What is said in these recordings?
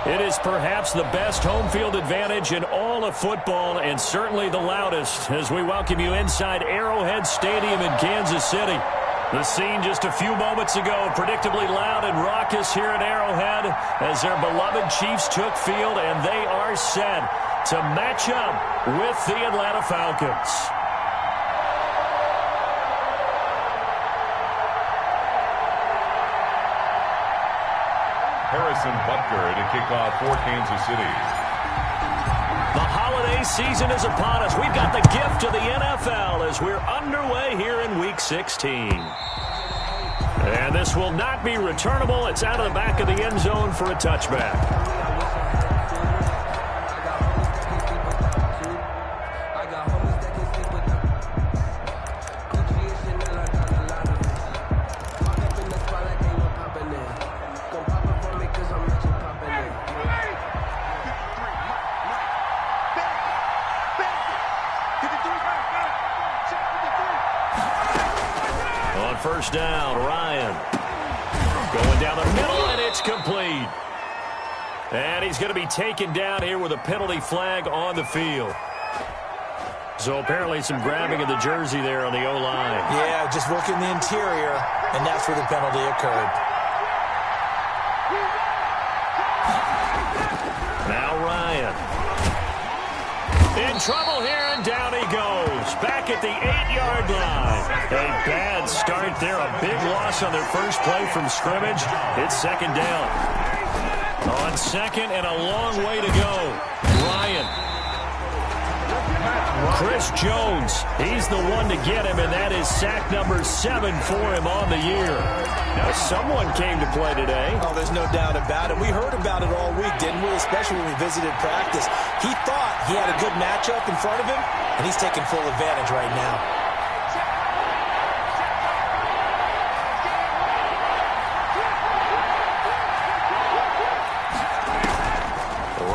It is perhaps the best home field advantage in all of football, and certainly the loudest, as we welcome you inside Arrowhead Stadium in Kansas City. The scene just a few moments ago, predictably loud and raucous here at Arrowhead as their beloved Chiefs took field, and they are set to match up with the Atlanta Falcons. Harrison Butker to kick off for Kansas City. The holiday season is upon us. We've got the gift of the NFL as we're underway here in Week 16. And this will not be returnable. It's out of the back of the end zone for a touchback. First down, Ryan. Going down the middle, and it's complete. And he's going to be taken down here with a penalty flag on the field. So apparently some grabbing of the jersey there on the O-line. Yeah, just working the interior, and that's where the penalty occurred. Now Ryan. In trouble here, and down he goes. Back at the 8-yard line. A bad start there. A big loss on their first play from scrimmage. It's second down. On second and a long way to go. Ryan. Chris Jones. He's the one to get him, and that is sack number 7 for him on the year. Now someone came to play today. Oh, there's no doubt about it. We heard about it all week, didn't we? Especially when we visited practice. He thought he had a good matchup in front of him, and he's taking full advantage right now.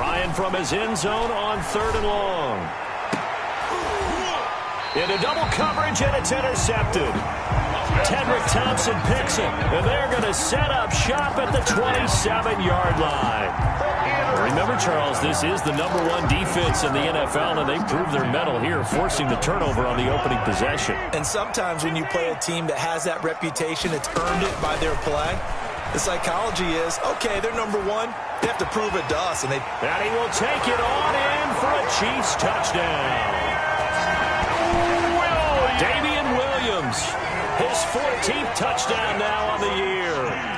Ryan from his end zone on 3rd and long. Into double coverage, and it's intercepted. Tedrick Thompson picks him, and they're going to set up shop at the 27-yard line. Remember, Charles, this is the #1 defense in the NFL, and they proved their mettle here, forcing the turnover on the opening possession. And sometimes when you play a team that has that reputation, it's earned it by their play. The psychology is, okay, they're #1. They have to prove it to us. And he will take it on in for a Chiefs touchdown. Damian Williams, his 14th touchdown now on the year.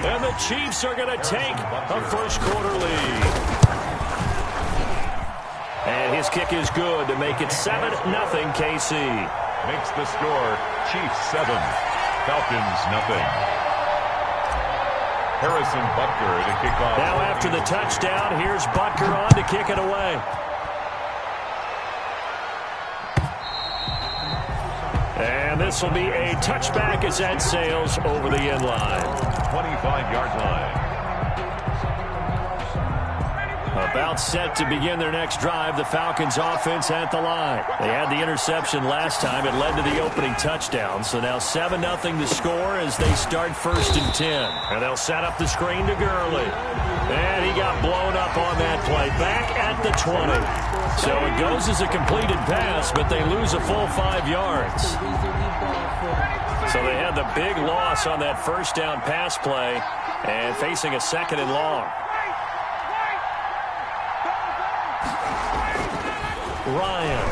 And the Chiefs are going to take a first-quarter lead. And his kick is good to make it 7-0 KC. Makes the score Chiefs 7, Falcons 0. Harrison Butker to kick off. Now after the touchdown, here's Butker on to kick it away. And this will be a touchback as that sails over the end line. 25-yard line. About set to begin their next drive, the Falcons offense at the line. They had the interception last time. It led to the opening touchdown. So now 7-0 the score as they start 1st and 10. And they'll set up the screen to Gurley. And he got blown up on that play. Back at the 20. So it goes as a completed pass, but they lose a full 5 yards. So they had the big loss on that first down pass play and facing a 2nd and long. Ryan.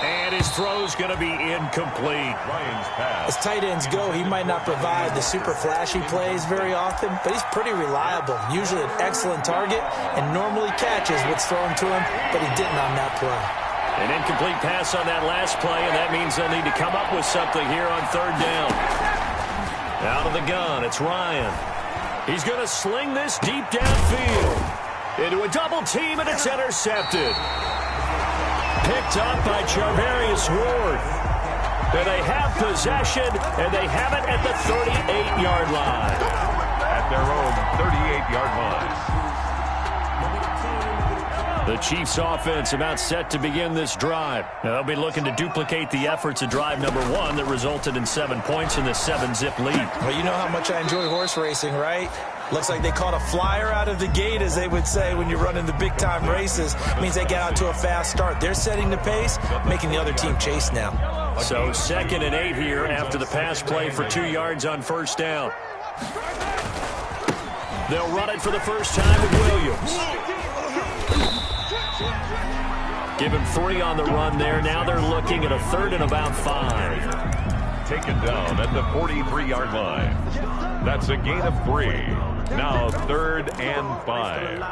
And his throw's going to be incomplete. Ryan's pass. As tight ends go, he might not provide the super flashy plays very often, but he's pretty reliable. Usually an excellent target and normally catches what's thrown to him, but he didn't on that play. An incomplete pass on that last play, and that means they'll need to come up with something here on 3rd down. Out of the gun, it's Ryan. He's going to sling this deep downfield. Into a double team, and it's intercepted. Picked up by Charvarius Ward. And they have possession, and they have it at the 38-yard line. At their own 38-yard line. The Chiefs offense about set to begin this drive. Now, they'll be looking to duplicate the efforts of drive #1 that resulted in 7 points in the 7-zip lead. Well, you know how much I enjoy horse racing, right? Looks like they caught a flyer out of the gate, as they would say when you're running the big-time races. It means they get out to a fast start. They're setting the pace, making the other team chase now. So 2nd and 8 here after the pass play for 2 yards on first down. They'll run it for the first time with Williams. Give him 3 on the run there. Now they're looking at a 3rd and about 5. Taken down at the 43-yard line. That's a gain of 3. Now 3rd and 5.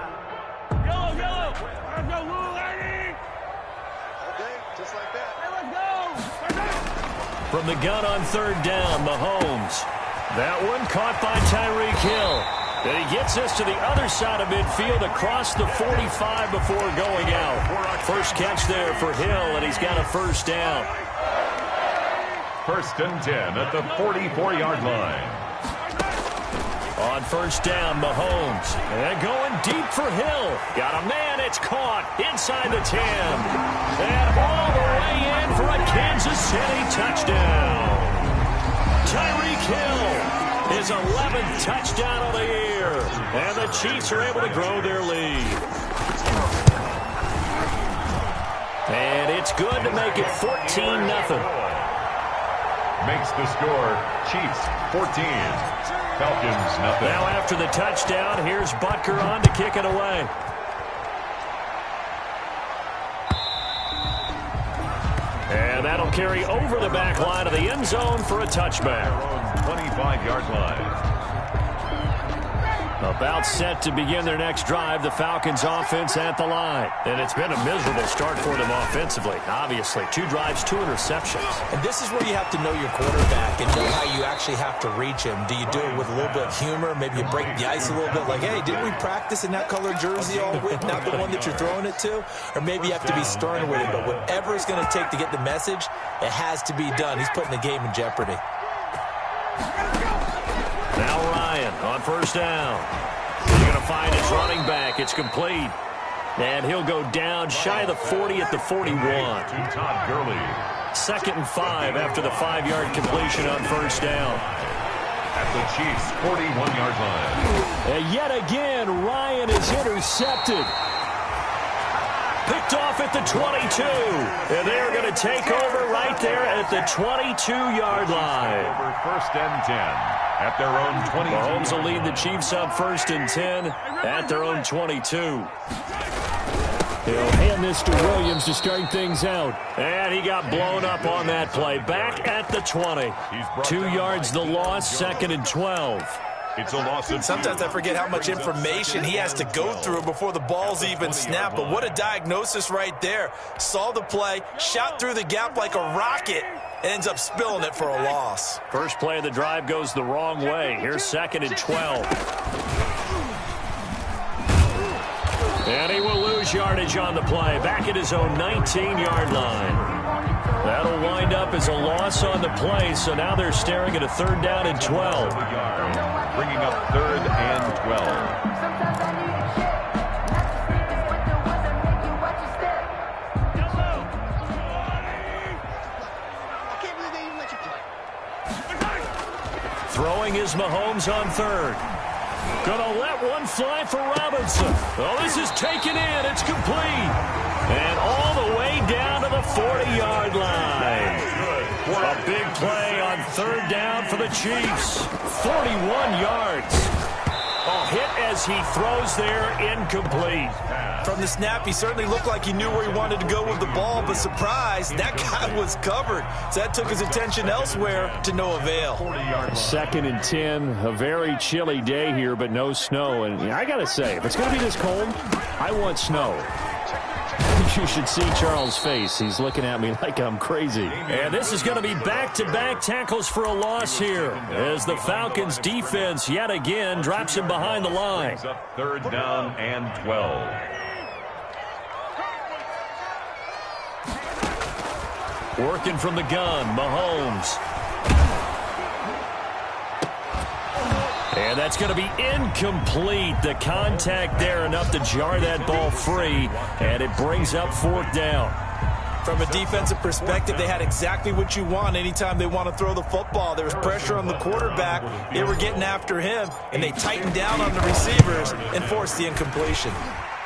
From the gun on 3rd down, Mahomes. That one caught by Tyreek Hill. And he gets us to the other side of midfield across the 45 before going out. First catch there for Hill, and he's got a first down. 1st and 10 at the 44-yard line. On first down, Mahomes. And going deep for Hill. Got a man, it's caught inside the 10. And all the way in for a Kansas City touchdown. Tyreek Hill. His 11th touchdown of the year. And the Chiefs are able to grow their lead. And it's good to make it 14-0. Makes the score Chiefs 14. Falcons nothing. Now after the touchdown, here's Butker on to kick it away. And that'll carry over the back line of the end zone for a touchback. 25-yard line. About set to begin their next drive, the Falcons offense at the line. And it's been a miserable start for them offensively. Obviously, 2 drives, 2 interceptions. And this is where you have to know your quarterback and know how you actually have to reach him. Do you do it with a little bit of humor? Maybe you break the ice a little bit like, hey, didn't we practice in that colored jersey all week, not the one that you're throwing it to? Or maybe you have to be stern with it. But whatever it's going to take to get the message, it has to be done. He's putting the game in jeopardy. Now Ryan on first down. He's going to find his running back. It's complete. And he'll go down shy of the 40 at the 41. To Todd Gurley. 2nd and 5 after the 5-yard completion on first down. At the Chiefs' 41-yard line. And yet again, Ryan is intercepted. Picked off at the 22. And they're going to take over right there at the 22-yard line. Over 1st and 10 at their own 22. Mahomes will lead the Chiefs up 1st and 10 at their own 22. He'll hand this to Williams to start things out. And he got blown up on that play. Back at the 20. 2 yards the loss, 2nd and 12. It's a loss of... Sometimes I forget how much information he has to go through before the ball's even snapped. But what a diagnosis right there. Saw the play, shot through the gap like a rocket, ends up spilling it for a loss. First play of the drive goes the wrong way. Here's 2nd and 12. And he will lose yardage on the play. Back at his own 19-yard line. That'll wind up as a loss on the play, so now they're staring at a 3rd down and 12. Bringing up 3rd and 12. Throwing is Mahomes on 3rd. Gonna let one fly for Robinson. Oh, this is taken in. It's complete. And all the way down to the 40-yard line. A big play on 3rd down for the Chiefs. 41 yards. A hit as he throws there, incomplete. From the snap, he certainly looked like he knew where he wanted to go with the ball, but surprise, that guy was covered. So that took his attention elsewhere to no avail. 2nd and 10, a very chilly day here, but no snow. And I got to say, if it's going to be this cold, I want snow. You should see Charles' face. He's looking at me like I'm crazy. And this is going to be back-to-back tackles for a loss here as the Falcons' defense yet again drops him behind the line. 3rd down and 12. Working from the gun, Mahomes. And that's going to be incomplete. The contact there enough to jar that ball free, and it brings up 4th down. From a defensive perspective, they had exactly what you want anytime they want to throw the football. There was pressure on the quarterback. They were getting after him, and they tightened down on the receivers and forced the incompletion.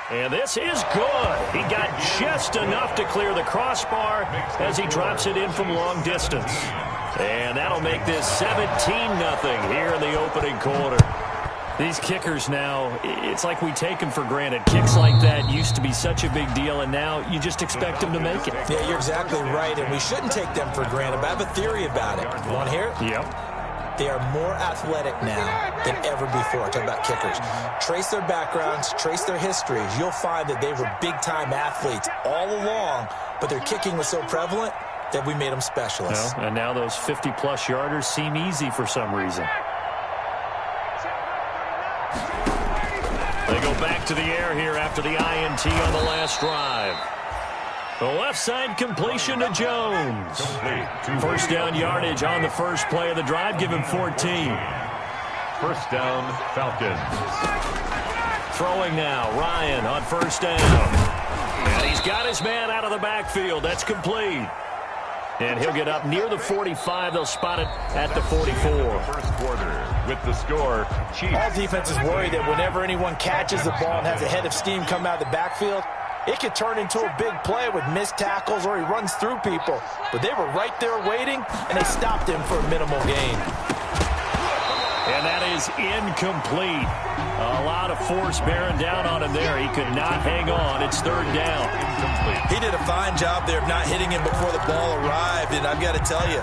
And this is good. He got just enough to clear the crossbar as he drops it in from long distance. And that'll make this 17-0 here in the opening quarter. These kickers now, it's like we take them for granted. Kicks like that used to be such a big deal, and now you just expect them to make it. Yeah, you're exactly right, and we shouldn't take them for granted. But I have a theory about it. You want to hear it? Yep. They are more athletic now than ever before. Talk about kickers. Trace their backgrounds, trace their histories. You'll find that they were big-time athletes all along, but their kicking was so prevalent that we made them specialists. And now those 50-plus yarders seem easy for some reason. They go back to the air here after the INT on the last drive. The left side completion to Jones. First down yardage on the first play of the drive. Give him 14. First down, Falcons. Throwing now, Ryan on first down. And he's got his man out of the backfield. That's complete. And he'll get up near the 45. They'll spot it at the 44. First quarter with the score, Chiefs. All defenses worry that whenever anyone catches the ball and has a head of steam come out of the backfield, it could turn into a big play with missed tackles or he runs through people. But they were right there waiting, and they stopped him for a minimal gain. And that is incomplete. A lot of force bearing down on him there. He could not hang on. It's third down. Incomplete. He did a fine job there of not hitting him before the ball arrived. And I've got to tell you,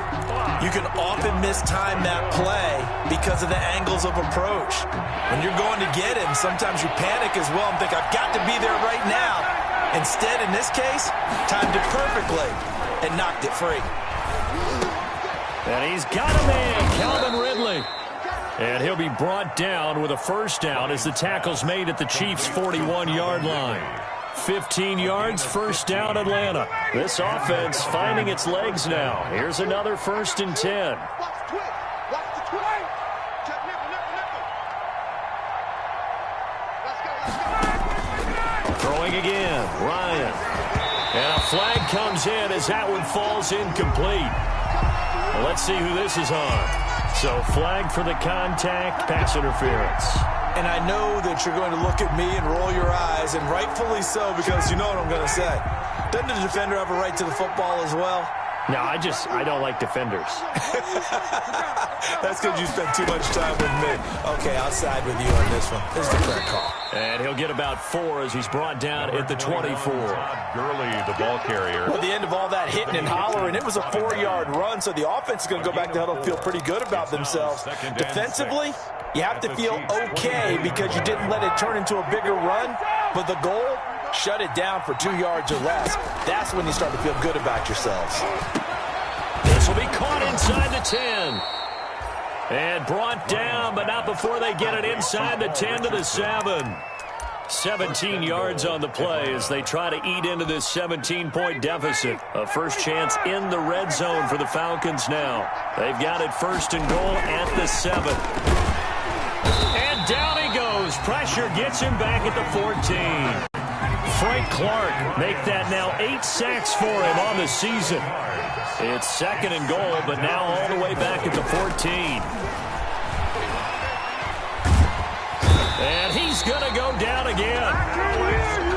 you can often mistime that play because of the angles of approach. When you're going to get him, sometimes you panic as well and think, I've got to be there right now. Instead, in this case, timed it perfectly and knocked it free. And he's got a man, Calvin Ridley. And he'll be brought down with a first down as the tackle's made at the Chiefs' 41-yard line. 15 yards, first down, Atlanta. This offense finding its legs now. Here's another 1st and 10. Throwing again, Ryan. And a flag comes in as that one falls incomplete. Well, let's see who this is on. So flag for the contact, pass interference. And I know that you're going to look at me and roll your eyes, and rightfully so, because you know what I'm going to say. Doesn't the defender have a right to the football as well? No, I don't like defenders. That's because you spend too much time with me. Okay, I'll side with you on this one. This is the correct call. And he'll get about 4 as he's brought down at the 24. Gurley, the ball carrier. Well, at the end of all that hitting and hollering, it was a 4-yard run, so the offense is going to go back to huddle and feel pretty good about themselves. Defensively, you have to feel okay because you didn't let it turn into a bigger run, but the goal, shut it down for 2 yards or less. That's when you start to feel good about yourselves. This will be caught inside the 10. And brought down, but not before they get it inside the 10 to the 7. 17 yards on the play as they try to eat into this 17-point deficit. A first chance in the red zone for the Falcons now. They've got it 1st and goal at the 7. And down he goes. Pressure gets him back at the 14. Frank Clark make that now 8 sacks for him on the season. It's 2nd and goal, but now all the way back at the 14. And he's going to go down again.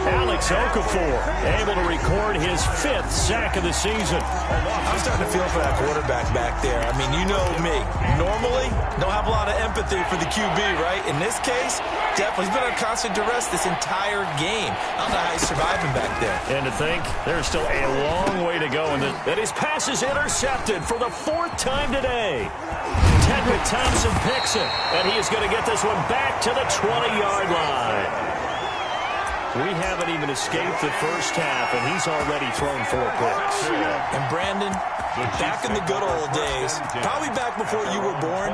Alex Okafor able to record his 5th sack of the season. I'm starting to feel for that quarterback back there. I mean, you know me. Normally, don't have a lot of empathy for the QB, right? In this case, definitely. He's been on constant duress this entire game. I don't know how he's surviving back there. And to think, there's still a long way to go. And that his pass is intercepted for the 4th time today. Tedrick Thompson picks it, and he is going to get this one back to the 20-yard line. We haven't even escaped the first half, and he's already thrown 4 picks. And Brandon, back in the good old days, probably back before you were born,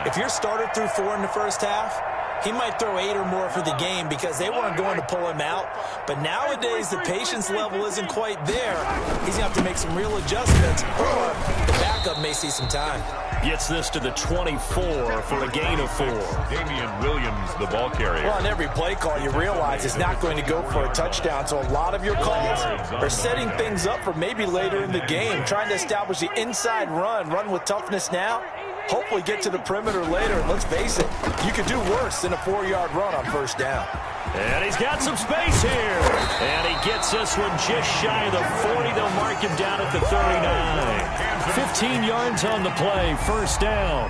if your starter threw 4 in the first half, he might throw 8 or more for the game because they weren't going to pull him out. But nowadays, the patience level isn't quite there. He's going to have to make some real adjustments, or the backup may see some time. Gets this to the 24 for a gain of 4. Damian Williams, the ball carrier. Well, on every play call, you realize it's not going to go for a touchdown. So a lot of your calls are setting things up for maybe later in the game, trying to establish the inside run with toughness now. Hopefully get to the perimeter later. And let's face it, you could do worse than a 4-yard run on first down. And he's got some space here. And he gets this one just shy of the 40. They'll mark him down at the 39. 15 yards on the play, first down.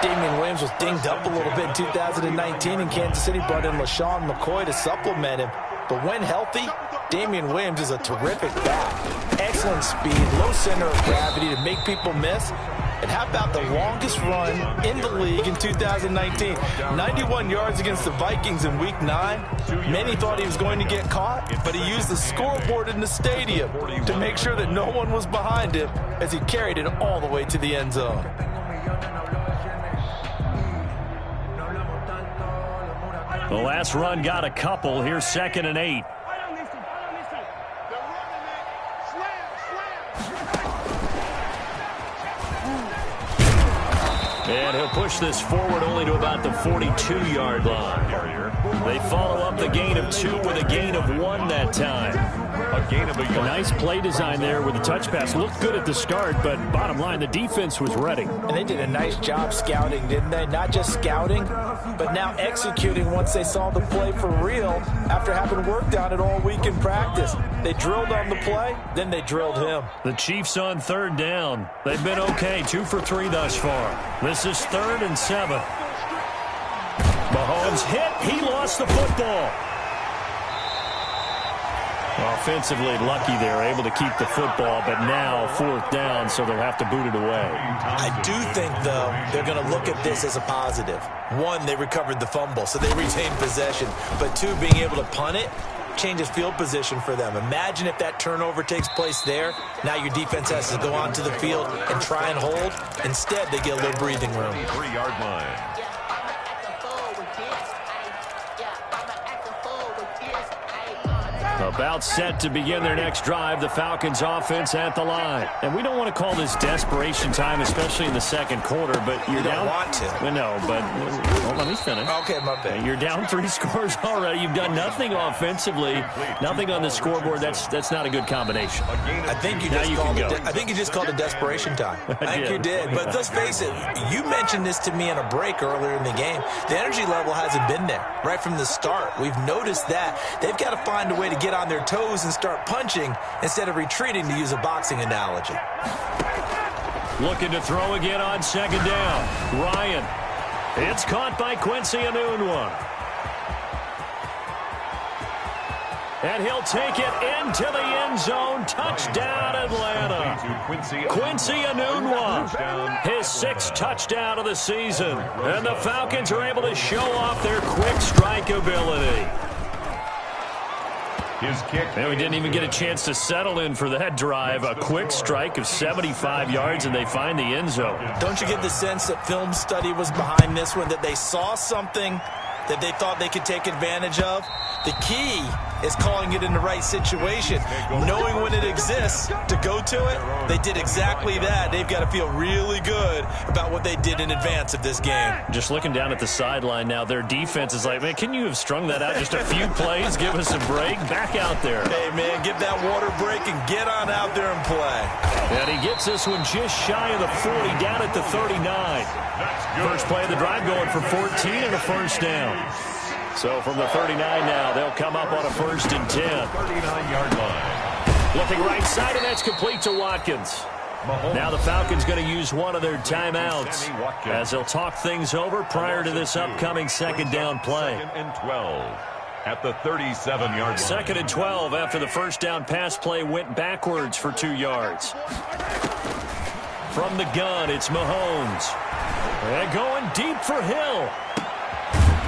Damian Williams was dinged up a little bit in 2019, and Kansas City brought in LaShawn McCoy to supplement him. But when healthy, Damian Williams is a terrific back. Excellent speed, low center of gravity to make people miss. And how about the longest run in the league in 2019? 91 yards against the Vikings in Week 9. Many thought he was going to get caught, but he used the scoreboard in the stadium to make sure that no one was behind him as he carried it all the way to the end zone. The last run got a couple. Here's 2nd and 8. And he'll push this forward only to about the 42-yard line. They follow up the gain of 2 with a gain of 1 that time. A gain of a yard. A nice play design there with the touch pass. Looked good at the start, but bottom line, the defense was ready. And they did a nice job scouting, didn't they? Not just scouting, but now executing once they saw the play for real after having worked on it all week in practice. They drilled on the play, then they drilled him. The Chiefs on 3rd down. They've been okay, 2 for 3 thus far. This is 3rd and 7. Mahomes hit. He lost the football. Offensively lucky they're able to keep the football, but now 4th down, so they'll have to boot it away. I do think, though, they're going to look at this as a positive. 1, they recovered the fumble, so they retained possession. But 2, being able to punt it changes field position for them. Imagine if that turnover takes place there. Now your defense has to go onto the field and try and hold. Instead, they get a little breathing room. 3-yard line. About set to begin their next drive, the Falcons offense at the line. And we don't want to call this desperation time, especially in the 2nd quarter, but you're down. You don't want to. Well, no, but well, let me finish. Okay, my bad. You're down 3 scores already. You've done nothing offensively, nothing on the scoreboard. That's not a good combination. I think you just called it desperation time. I think you did. But let's face it, you mentioned this to me in a break earlier in the game. The energy level hasn't been there right from the start. We've noticed that. They've got to find a way to get on their toes and start punching instead of retreating, to use a boxing analogy. Looking to throw again on 2nd down. Ryan. It's caught by Quincy Enunwa. And he'll take it into the end zone. Touchdown, Atlanta. Quincy Enunwa, his 6th touchdown of the season. And the Falcons are able to show off their quick strike ability. His kick. And we didn't even get a chance to settle in for that drive. A quick strike of 75 yards, and they find the end zone. Don't you get the sense that film study was behind this one, that they saw something that they thought they could take advantage of? The key is calling it in the right situation, knowing when it exists to go to it. They did exactly that. They've got to feel really good about what they did in advance of this game. Just looking down at the sideline now, their defense is like, man, can you have strung that out just a few plays? Give us a break. Back out there. Hey, man, give that water break and get on out there and play. And he gets this one just shy of the 40, down at the 39. First play of the drive going for 14 and a first down. So from the 39 now, they'll come up on a 1st and 10. 39-yard line. Looking right side, and that's complete to Watkins. Now the Falcons going to use one of their timeouts as they'll talk things over prior to this upcoming 2nd down play. 2nd and 12 at the 37-yard line. 2nd and 12 after the first down pass play went backwards for 2 yards. From the gun, it's Mahomes. And going deep for Hill.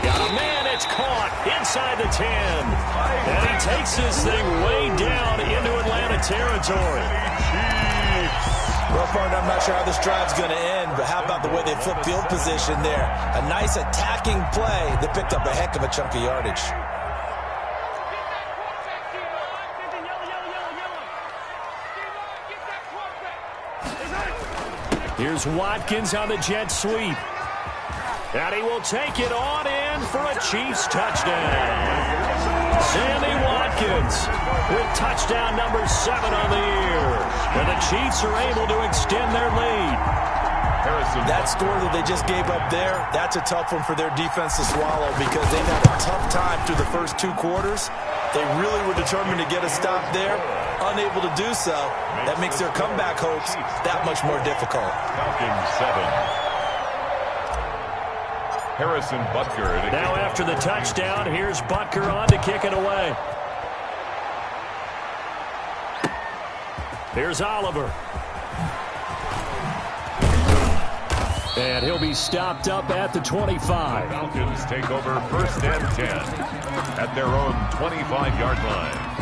Got a man, it's caught inside the 10. And he takes this thing way down into Atlanta territory. Well, partner, I'm not sure how this drive's going to end, but how about the way they flip field position there? A nice attacking play that picked up a heck of a chunk of yardage. Here's Watkins on the jet sweep. And he will take it on in for a Chiefs touchdown. Sammy Watkins with touchdown number 7 on the year. And the Chiefs are able to extend their lead. That score that they just gave up there, that's a tough one for their defense to swallow because they've had a tough time through the first 2 quarters. They really were determined to get a stop there. Unable to do so, that makes their comeback hopes that much more difficult. Falcons 7. Harrison Butker. Now after the touchdown, here's Butker on to kick it away. Here's Oliver. And he'll be stopped up at the 25. Falcons take over 1st and 10 at their own 25-yard line.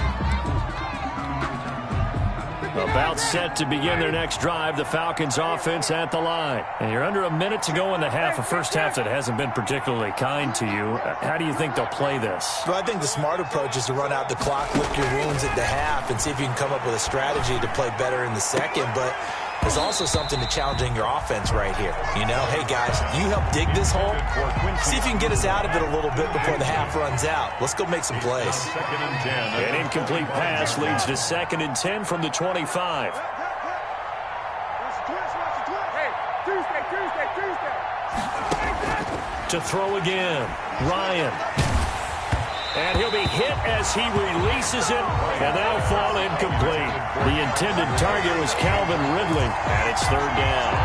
About set to begin their next drive, the Falcons offense at the line. And you're under a minute to go in the half, a first half that hasn't been particularly kind to you. How do you think they'll play this? Well, I think the smart approach is to run out the clock, lick your wounds at the half, and see if you can come up with a strategy to play better in the second. But there's also something to challenging your offense right here. You know, hey, guys, you help dig this hole. See if you can get us out of it a little bit before the half runs out. Let's go make some plays. 2nd and 10. An incomplete pass leads to 2nd and 10 from the 25. To throw again, Ryan. And he'll be hit as he releases it, and that'll fall incomplete. The intended target was Calvin Ridley, and it's 3rd down.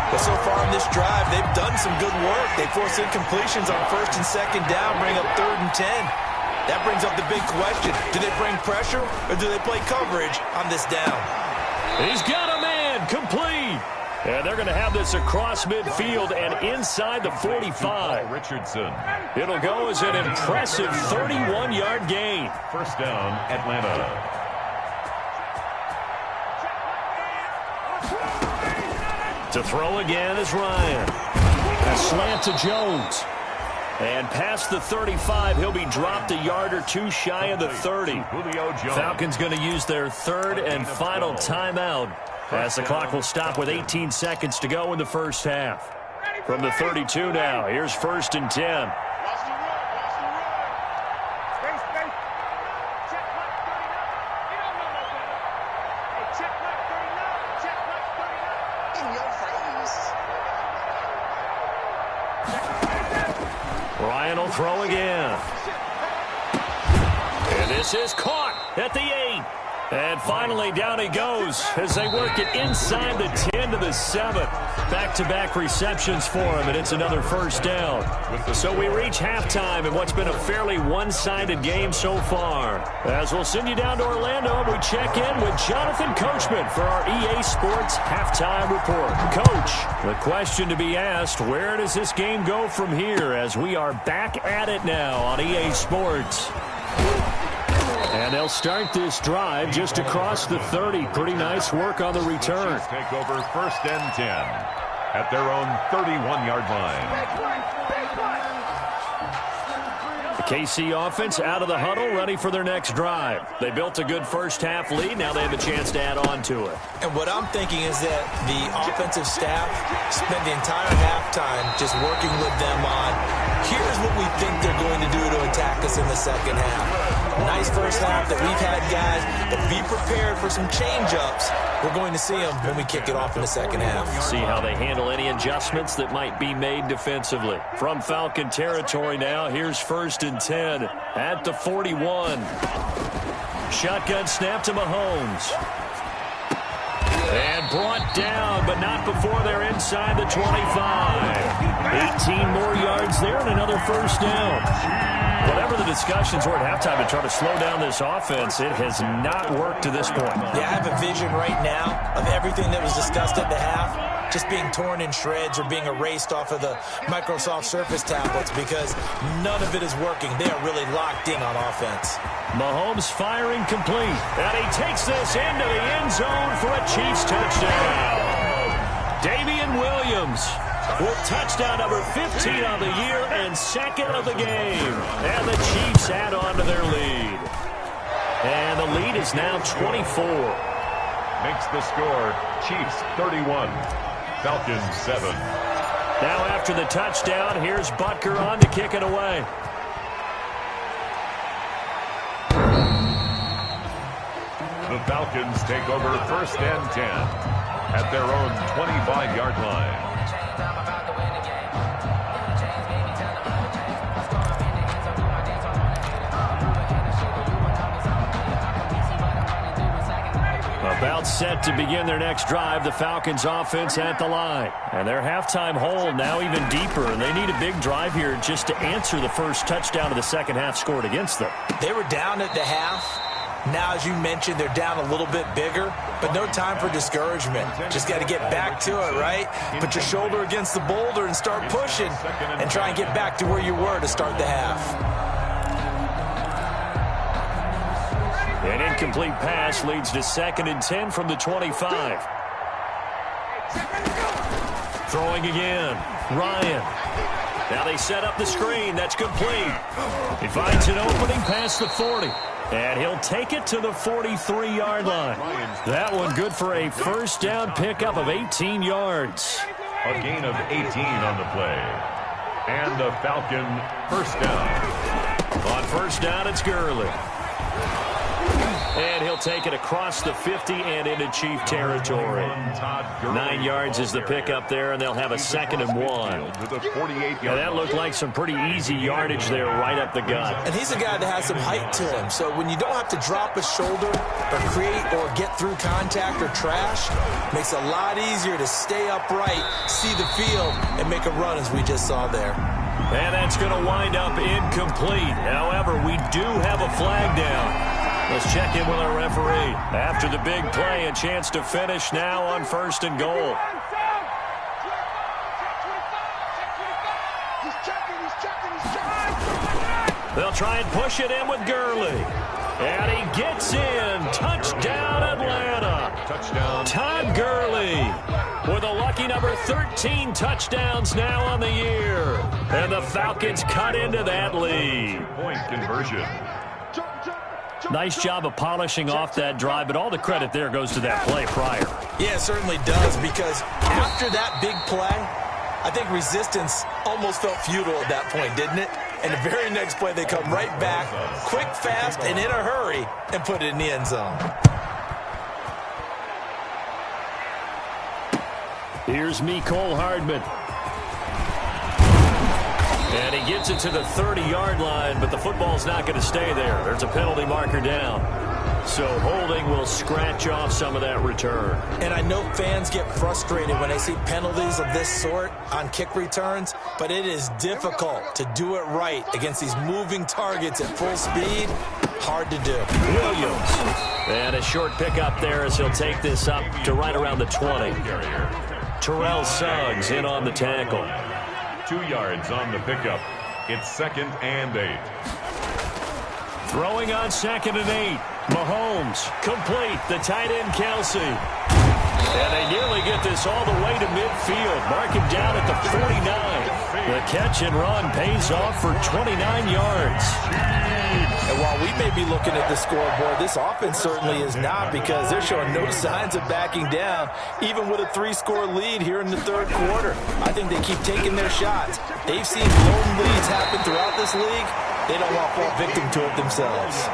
But so far in this drive, they've done some good work. They force incompletions on 1st and 2nd down, bring up 3rd and 10. That brings up the big question. Do they bring pressure, or do they play coverage on this down? He's got a man, complete. And they're going to have this across midfield and inside the 45. Richardson. It'll go as an impressive 31-yard gain. 1st down, Atlanta. To throw again is Ryan. A slant to Jones. And past the 35, he'll be dropped a yard or 2 shy of the 30. Falcons going to use their 3rd and final timeout, as the clock will stop with 18 seconds to go in the first half. From the 32 now, here's 1st and 10. Ryan will throw again. And this is caught at the 8. And finally, down he goes as they work it inside the 10 to the 7. Back-to-back receptions for him, and it's another 1st down. So we reach halftime in what's been a fairly one-sided game so far. As we'll send you down to Orlando, we check in with Jonathan Coachman for our EA Sports Halftime Report. Coach, the question to be asked, where does this game go from here as we are back at it now on EA Sports? And they'll start this drive just across the 30. Pretty nice work on the return. Take over 1st and 10 at their own 31-yard line. The KC offense out of the huddle, ready for their next drive. They built a good first half lead. Now they have a chance to add on to it. And what I'm thinking is that the offensive staff spent the entire halftime just working with them on, here's what we think they're going to do to attack us in the second half. Nice first half that we've had, guys, but be prepared for some change-ups. We're going to see them when we kick it off in the second half. See how they handle any adjustments that might be made defensively. From Falcon territory now, here's 1st and 10 at the 41. Shotgun snap to Mahomes. And brought down, but not before they're inside the 25. 18 more yards there and another 1st down. Whatever the discussions were at halftime to try to slow down this offense, it has not worked to this point. Yeah, I have a vision right now of everything that was discussed at the half just being torn in shreds or being erased off of the Microsoft Surface tablets because none of it is working. They are really locked in on offense. Mahomes firing complete. And he takes this into the end zone for a Chiefs touchdown. Damian Williams with touchdown number 15 on the year and second of the game. And the Chiefs add on to their lead. And the lead is now 24. Makes the score Chiefs 31, Falcons 7. Now after the touchdown, here's Butker on to kick it away. The Falcons take over first and 10 at their own 25-yard line. About set to begin their next drive, the Falcons offense at the line. And their halftime hole now even deeper, and they need a big drive here just to answer the first touchdown of the second half scored against them. They were down at the half. Now, as you mentioned, they're down a little bit bigger, but no time for discouragement. Just got to get back to it, right? Put your shoulder against the boulder and start pushing and try and get back to where you were to start the half. An incomplete pass leads to 2nd and 10 from the 25. Throwing again. Ryan. Now they set up the screen. That's complete. He finds an opening past the 40. And he'll take it to the 43-yard line. That one good for a first down pickup of 18 yards. A gain of 18 on the play. And the Falcon first down. On first down, it's Gurley. And he'll take it across the 50 and into Chief territory. 9 yards is the pickup there, and they'll have a 2nd and 1. And that looked like some pretty easy yardage there right up the gut. And he's a guy that has some height to him, so when you don't have to drop a shoulder or create or get through contact or trash, makes it a lot easier to stay upright, see the field, and make a run as we just saw there. And that's going to wind up incomplete. However, we do have a flag down. Let's check in with our referee. After the big play, a chance to finish now on 1st and goal. They'll try and push it in with Gurley. And he gets in. Touchdown, Atlanta. Touchdown. Todd Gurley with a lucky number 13 touchdowns now on the year. And the Falcons cut into that lead. Point conversion. Nice job of polishing off that drive, but all the credit there goes to that play prior. Yeah, it certainly does, because after that big play, I think resistance almost felt futile at that point, didn't it? And the very next play, they come right back, quick, fast, and in a hurry, and put it in the end zone. Here's Mecole Hardman. And he gets it to the 30-yard line, but the football's not going to stay there. There's a penalty marker down. So holding will scratch off some of that return. And I know fans get frustrated when they see penalties of this sort on kick returns, but it is difficult to do it right against these moving targets at full speed. Hard to do. Williams. And a short pickup there as he'll take this up to right around the 20. Terrell Suggs in on the tackle. 2 yards on the pickup. It's 2nd and 8. Throwing on 2nd and 8. Mahomes complete. The tight end Kelsey. And they nearly get this all the way to midfield. Mark him down at the 49. The catch and run pays off for 29 yards. And while we may be looking at the scoreboard, this offense certainly is not, because they're showing no signs of backing down, even with a 3-score lead here in the 3rd quarter. I think they keep taking their shots. They've seen blown leads happen throughout this league. They don't want to fall victim to it themselves.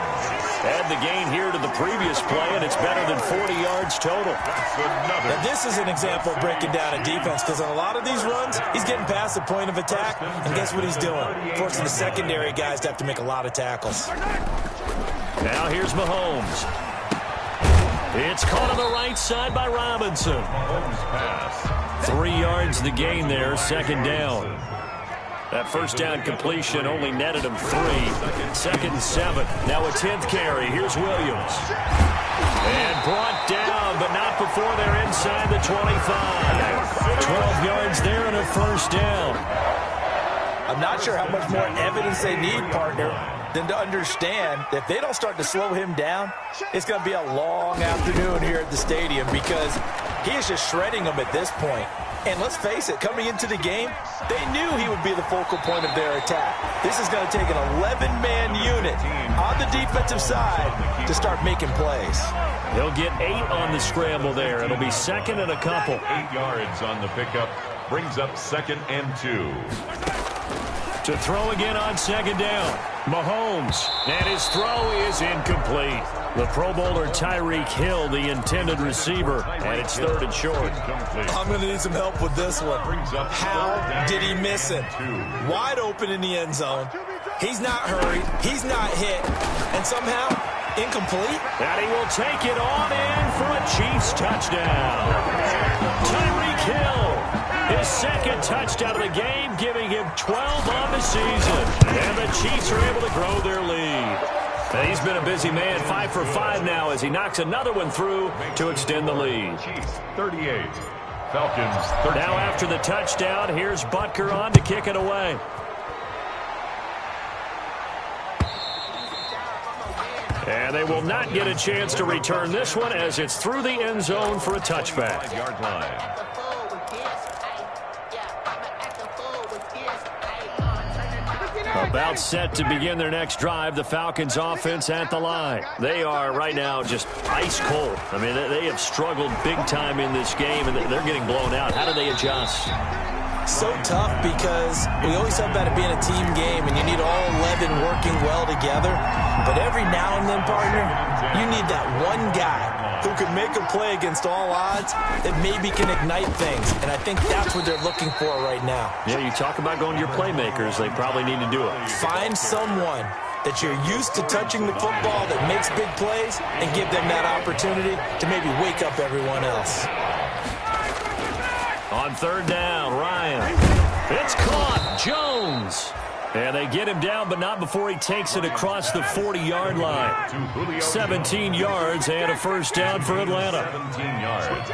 Add the gain here to the previous play, and it's better than 40 yards total. Now, this is an example of breaking down a defense, because on a lot of these runs, he's getting past the point of attack, and guess what he's doing? Forcing the secondary guys to have to make a lot of tackles. Now here's Mahomes. It's caught on the right side by Robinson. 3 yards the gain there, 2nd down. That first down completion only netted him 3. 2nd and 7. Now a 10th carry. Here's Williams. And brought down, but not before they're inside the 25. 12 yards there and a first down. I'm not sure how much more evidence they need, partner. than to understand that if they don't start to slow him down, it's going to be a long afternoon here at the stadium because he is just shredding them at this point. And let's face it, coming into the game, they knew he would be the focal point of their attack. This is going to take an 11-man unit on the defensive side to start making plays. He'll get 8 on the scramble there. It'll be second and a couple. 8 yards on the pickup. Brings up 2nd and 2. To throw again on 2nd down. Mahomes. And his throw is incomplete. The Pro Bowler Tyreek Hill, the intended receiver, and it's 3rd and short. I'm going to need some help with this one. How did he miss it? Wide open in the end zone. He's not hurried. He's not hit. And somehow, incomplete. And he will take it on in for a Chiefs touchdown. Tyreek Hill, his 2nd touchdown of the game, giving him 12 on the season. And the Chiefs are able to grow their lead. And he's been a busy man, 5 for 5 now as he knocks another one through to extend the lead. Chiefs 38, Falcons 13. Now after the touchdown, here's Butker on to kick it away. And they will not get a chance to return this one as it's through the end zone for a touchback. 5-yard line. About set to begin their next drive, the Falcons offense at the line. They are right now just ice cold. I mean, they have struggled big time in this game, and they're getting blown out. How do they adjust? So tough because we always talk about it being a team game, and you need all 11 working well together. But every now and then, partner, you need that one guy who can make a play against all odds that maybe can ignite things. And I think that's what they're looking for right now. Yeah, you talk about going to your playmakers. They probably need to do it. Find someone that you're used to touching the football that makes big plays and give them that opportunity to maybe wake up everyone else. On 3rd down, Ryan. It's caught. Jones. And they get him down, but not before he takes it across the 40-yard line. 17 yards and a 1st down for Atlanta. 17 yards.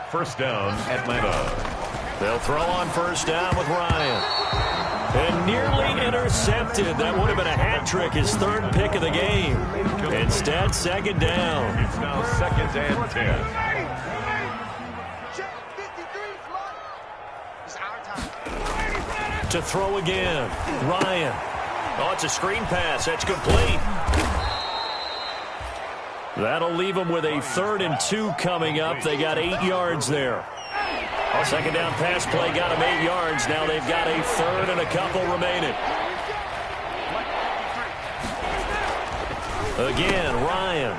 1st down, Atlanta. They'll throw on 1st down with Ryan. And nearly intercepted. That would have been a hat trick, his 3rd pick of the game. Instead, 2nd down. It's now 2nd and 10. To throw again, Ryan. Oh, it's a screen pass. That's complete. That'll leave them with a 3rd and 2 coming up. They got 8 yards there. Oh, 2nd down pass play got them 8 yards. Now they've got a 3rd and a couple remaining. Again, Ryan.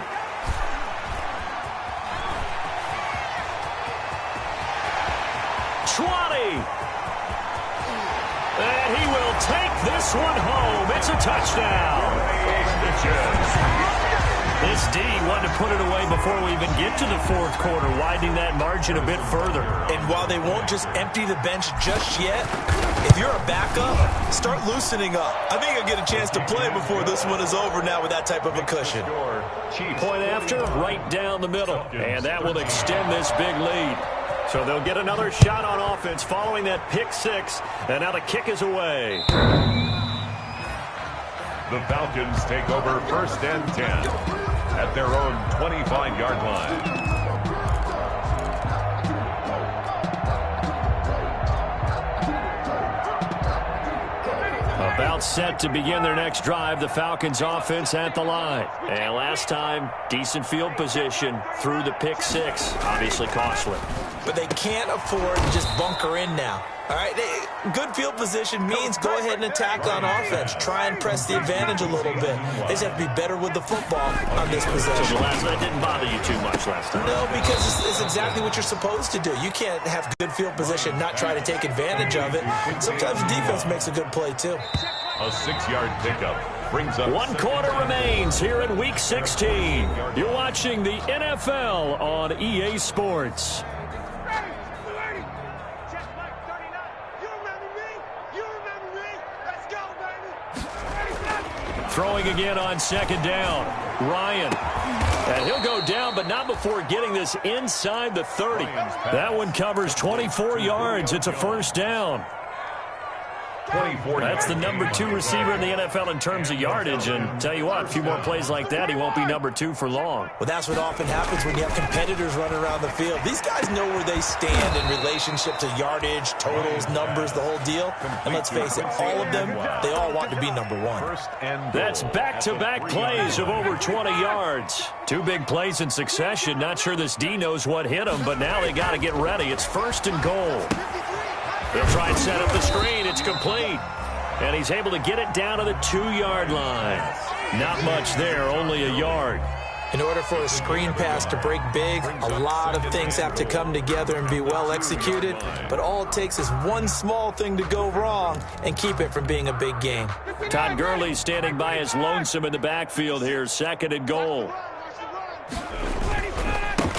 And he will take this one home. It's a touchdown. This D wanted to put it away before we even get to the 4th quarter, widening that margin a bit further. And while they won't just empty the bench just yet, if you're a backup, start loosening up. I think you'll get a chance to play before this one is over now with that type of a cushion. Point after, right down the middle. And that will extend this big lead. So they'll get another shot on offense following that pick 6. And now the kick is away. The Falcons take over 1st and 10 at their own 25-yard line. About set to begin their next drive, the Falcons offense at the line. And last time, decent field position through the pick 6. Obviously costly. But they can't afford to just bunker in now. All right, good field position means go ahead and attack on offense. Try and press the advantage a little bit. They just have to be better with the football on this possession. So that didn't bother you too much last time. No, because it's exactly what you're supposed to do. You can't have good field position, not try to take advantage of it. Sometimes the defense makes a good play, too. A 6-yard pickup brings up 1 quarter remains here in Week 16. You're watching the NFL on EA Sports. Throwing again on 2nd down. Ryan. And he'll go down, but not before getting this inside the 30. That one covers 24 yards. It's a 1st down. 24 That's the number 2 receiver in the NFL in terms of yardage. And tell you what, a few more plays like that, he won't be number 2 for long. Well, that's what often happens when you have competitors running around the field. These guys know where they stand in relationship to yardage, totals, numbers, the whole deal. And let's face it, all of them, they all want to be number 1. That's back-to-back plays of over 20 yards. 2 big plays in succession. Not sure this D knows what hit him, but now they got to get ready. It's 1st and goal. They'll try and set up the screen. It's complete. And he's able to get it down to the 2-yard line. Not much there, only a yard. In order for a screen pass to break big, a lot of things have to come together and be well executed. But all it takes is one small thing to go wrong and keep it from being a big gain. Todd Gurley standing by his lonesome in the backfield here. 2nd and goal.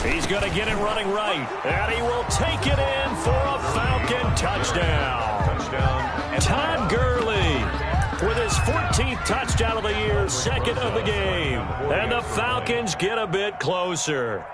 He's going to get it running right. And he will take it in for a Falcon touchdown. Todd Gurley with his 14th touchdown of the year, 2nd of the game. And the Falcons get a bit closer.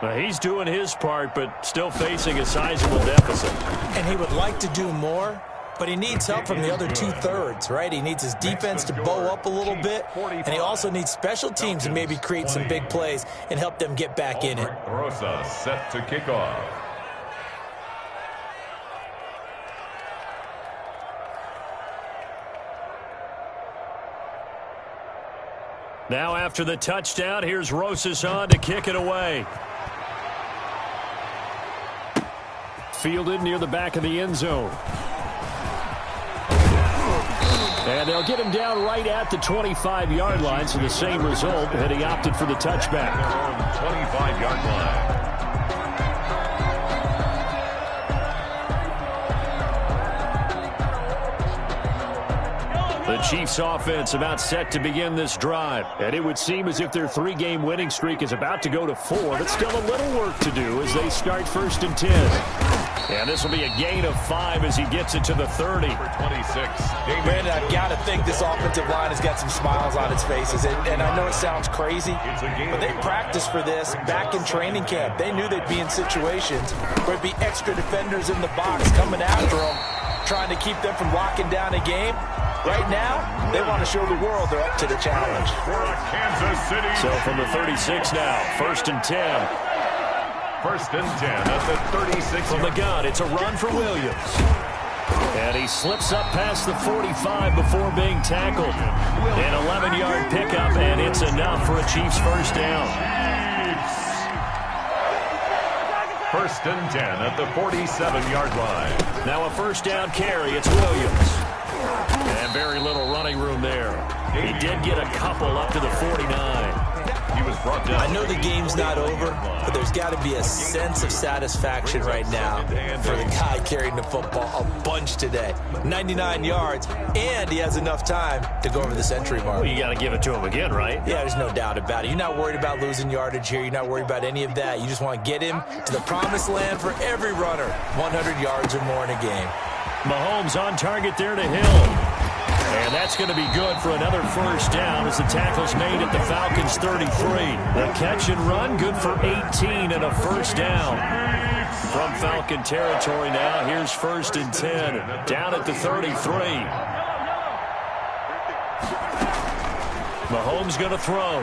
Well, he's doing his part, but still facing a sizable deficit. And he would like to do more, but he needs help from the other 2/3, right? He needs his defense to bow up a little bit, and he also needs special teams to maybe create some big plays and help them get back in it. Rosa set to kick off. Now after the touchdown, here's Rosas on to kick it away. Fielded near the back of the end zone. And they'll get him down right at the 25-yard line, so the same result, and he opted for the touchback. 25-yard line. The Chiefs offense about set to begin this drive. And it would seem as if their 3-game winning streak is about to go to 4, but still a little work to do as they start 1st and 10. And this will be a gain of 5 as he gets it to the 30. For 26. Brandon, I've got to think this offensive line has got some smiles on its faces. And I know it sounds crazy, but they practiced for this back in training camp. They knew they'd be in situations where there'd be extra defenders in the box coming after them, trying to keep them from locking down a game. Right now, they want to show the world they're up to the challenge. Kansas City. So from the 36 now, 1st and 10. 1st and 10 at the 36. From the gun, it's a run for Williams. And he slips up past the 45 before being tackled. An 11-yard pickup, and it's enough for a Chiefs 1st down. 1st and 10 at the 47-yard line. Now a 1st down carry. It's Williams. And very little running room there. He did get a couple up to the 49. He was brought down. I know the game's not over, but there's got to be a sense of satisfaction right now for the guy carrying the football a bunch today. 99 yards, and he has enough time to go over the century mark. Well, you got to give it to him again, right? Yeah, there's no doubt about it. You're not worried about losing yardage here. You're not worried about any of that. You just want to get him to the promised land for every runner. 100 yards or more in a game. Mahomes on target there to Hill. And that's going to be good for another 1st down as the tackle's made at the Falcons' 33. The catch and run, good for 18 and a 1st down. From Falcon territory now, here's 1st and 10, down at the 33. Mahomes going to throw.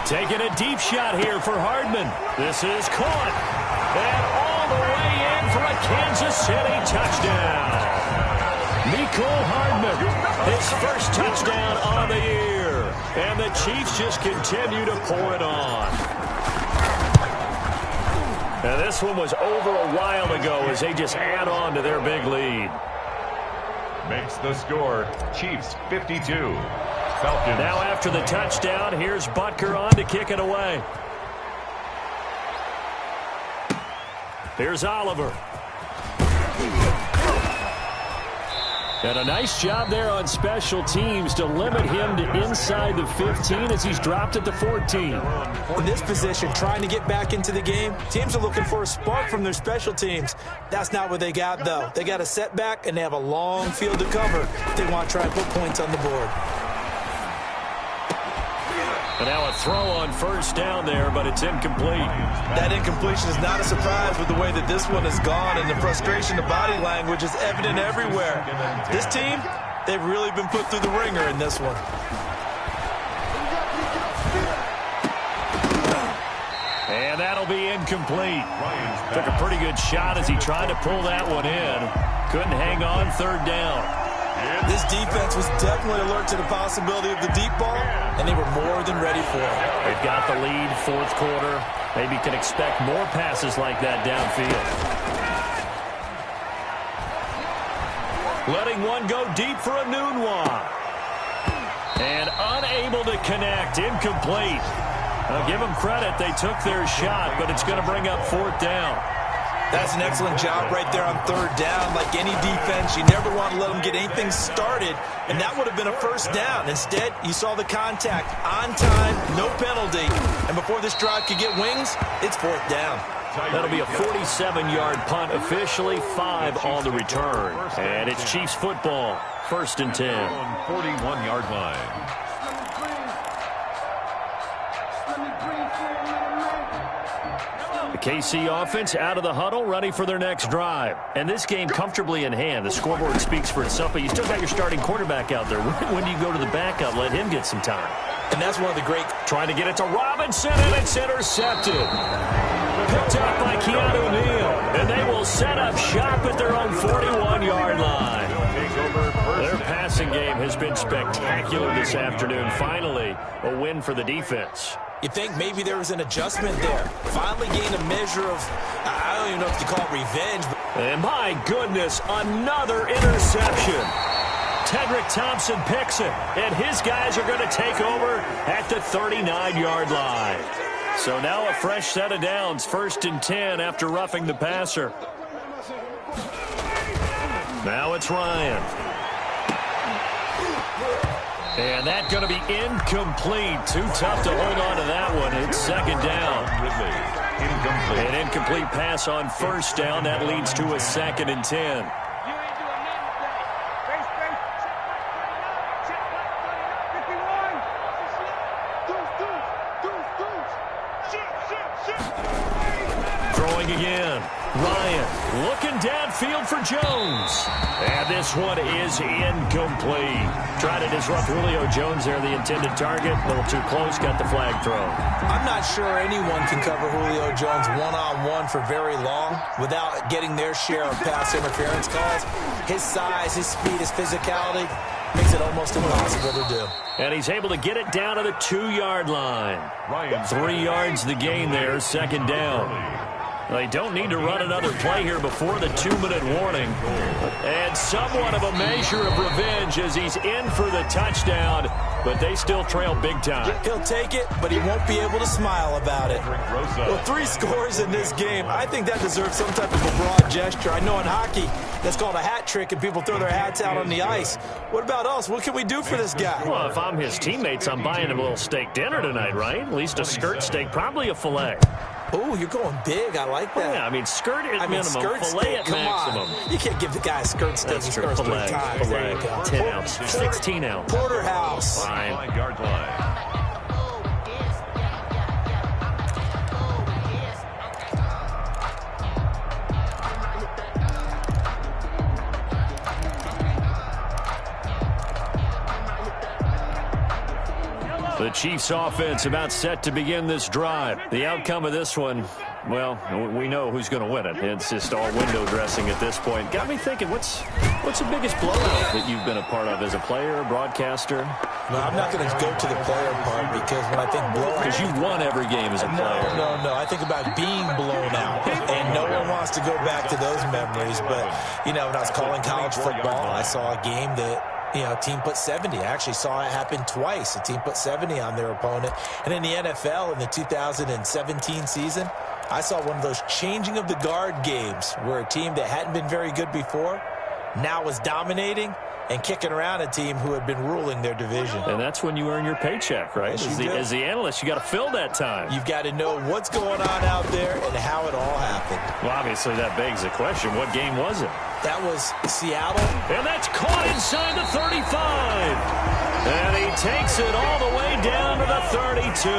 Taking a deep shot here for Hardman. This is caught. And all the way in for a Kansas City touchdown. Mecole Hardman, his 1st touchdown on the year. And the Chiefs just continue to pour it on. And this one was over a while ago as they just add on to their big lead. Makes the score, Chiefs 52. Falcons. Now after the touchdown, here's Butker on to kick it away. Here's Oliver. And a nice job there on special teams to limit him to inside the 15 as he's dropped at the 14. In this position, trying to get back into the game, teams are looking for a spark from their special teams. That's not what they got, though. They got a setback, and they have a long field to cover if they want to try and put points on the board. And now a throw on first down there, but it's incomplete. That incompletion is not a surprise with the way that this one has gone, and the frustration, the body language is evident everywhere. This team, they've really been put through the ringer in this one. And that'll be incomplete. Took a pretty good shot as he tried to pull that one in. Couldn't hang on third down. This defense was definitely alert to the possibility of the deep ball, and they were more than ready for it. They've got the lead, fourth quarter. Maybe can expect more passes like that downfield. Letting one go deep for a noon one. And unable to connect, incomplete. I'll give them credit, they took their shot, but it's going to bring up fourth down. That's an excellent job right there on third down. Like any defense, you never want to let them get anything started, and that would have been a first down. Instead, you saw the contact on time, no penalty, and before this drive could get wings, it's fourth down. That'll be a 47-yard punt, officially 5 on the return. And it's Chiefs football, 1st and 10. 41-yard line. The KC offense out of the huddle, ready for their next drive. And this game comfortably in hand. The scoreboard speaks for itself, but you still got your starting quarterback out there. When do you go to the backup? Let him get some time. And that's one of the great... Trying to get it to Robinson, and it's intercepted. Picked up by Keanu Neal. And they will set up shop at their own 41-yard line. Their passing game has been spectacular this afternoon. Finally, a win for the defense. You think maybe there was an adjustment there. Finally gained a measure of, I don't even know if you call it revenge. And my goodness, another interception. Tedrick Thompson picks it, and his guys are going to take over at the 39-yard line. So now a fresh set of downs, 1st and 10 after roughing the passer. Now it's Ryan. And that's going to be incomplete. Too tough to hold on to that one. It's second down. An incomplete pass on first down. That leads to a 2nd and 10. Throwing again. Ryan looking downfield for Jones. And this one is incomplete. Trying to disrupt Julio Jones there, the intended target. A little too close, got the flag thrown. I'm not sure anyone can cover Julio Jones one-on-one for very long without getting their share of pass interference calls. His size, his speed, his physicality makes it almost impossible to do. And he's able to get it down to the 2-yard line. 3 yards the gain there, 2nd down. They don't need to run another play here before the 2-minute warning. And somewhat of a measure of revenge as he's in for the touchdown, but they still trail big time. He'll take it, but he won't be able to smile about it. Well, 3 scores in this game. I think that deserves some type of a broad gesture. I know in hockey, that's called a hat trick, and people throw their hats out on the ice. What about us? What can we do for this guy? Well, if I'm his teammates, I'm buying him a little steak dinner tonight, right? At least a skirt steak, probably a filet. Oh, you're going big. I like that. Yeah, I mean, skirt at minimum, skirt filet steak, at maximum. On. You can't give the guy a skirt steak. That's He true. scores 3 Filet, times. There you go. 10 ounce, 16 ounce. Porterhouse. 5-yard line. The Chiefs offense about set to begin this drive. The outcome of this one, well, we know who's going to win it. It's just all window dressing at this point. Got me thinking, what's the biggest blowout that you've been a part of as a player, broadcaster? No, I'm not going to go to the player part because when I think blowout... Because you've won every game as a player. No. I think about being blown out. And no one wants to go back to those memories. But, you know, when I was calling college football, I saw a game that... a team put 70. I actually saw it happen twice. A team put 70 on their opponent. And in the NFL, in the 2017 season, I saw one of those changing of the guard games where a team that hadn't been very good before now was dominating and kicking around a team who had been ruling their division. And that's when you earn your paycheck, right? As the analyst, you got to fill that time. You've got to know what's going on out there and how it all happened. Well, obviously, that begs the question, what game was it? That was Seattle. And that's caught inside the 35. And he takes it all the way down to the 32.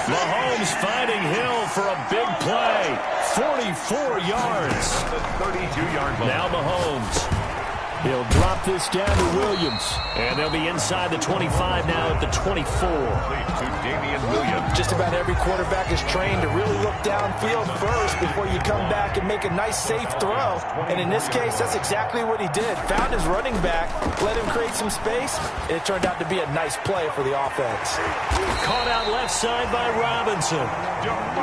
Mahomes finding Hill for a big play. 44 yards. 32-yard line. Now Mahomes. He'll drop this down to Williams. And they'll be inside the 25 now at the 24. To Damian Williams. Just about every quarterback is trained to really look downfield first before you come back and make a nice, safe throw. And in this case, that's exactly what he did. Found his running back, let him create some space, and it turned out to be a nice play for the offense. Caught out left side by Robinson.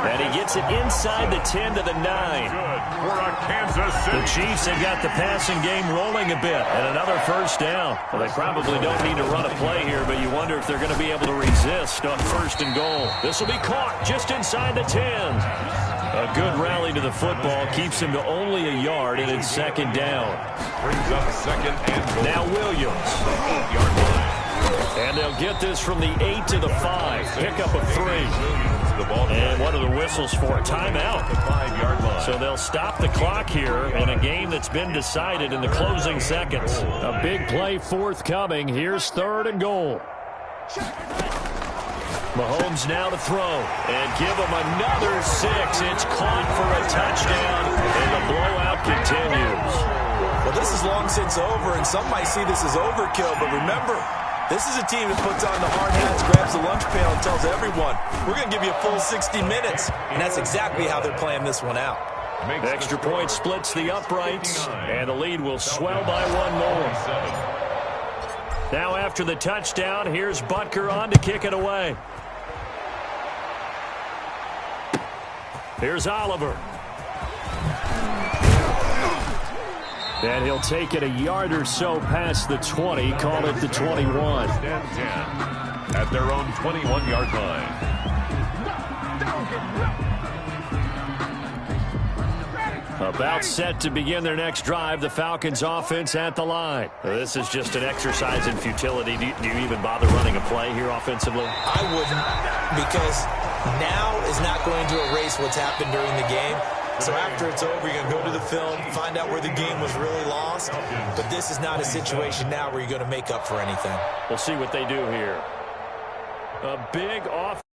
And he gets it inside the 10 to the 9. Good for a Kansas City. The Chiefs have got the passing game rolling a bit. And another first down. Well, they probably don't need to run a play here, but you wonder if they're going to be able to resist on first and goal. This will be caught just inside the 10. A good rally to the football keeps him to only a yard, and it's second down. Brings up second and goal. Now Williams. 8-yard line. And they'll get this from the 8 to the 5. Pick up a 3. And what are the whistles for? Timeout. 5-yard line. So they'll stop the clock here in a game that's been decided in the closing seconds. A big play forthcoming. Here's third and goal. Mahomes now to throw. And give him another 6. It's caught for a touchdown. And the blowout continues. Well, this is long since over, and some might see this as overkill, but remember, this is a team that puts on the hard hats, grabs the lunch pail, and tells everyone, we're going to give you a full 60 minutes. And that's exactly how they're playing this one out. The extra point splits the uprights, and the lead will swell by one more. Now after the touchdown, here's Butker on to kick it away. Here's Oliver. And he'll take it a yard or so past the 20, call it the 21. And 10 at their own 21-yard line. About set to begin their next drive, the Falcons offense at the line. This is just an exercise in futility. Do you even bother running a play here offensively? I wouldn't, because now is not going to erase what's happened during the game. So after it's over, you're going to go to the film, find out where the game was really lost. But this is not a situation now where you're going to make up for anything. We'll see what they do here. A big off.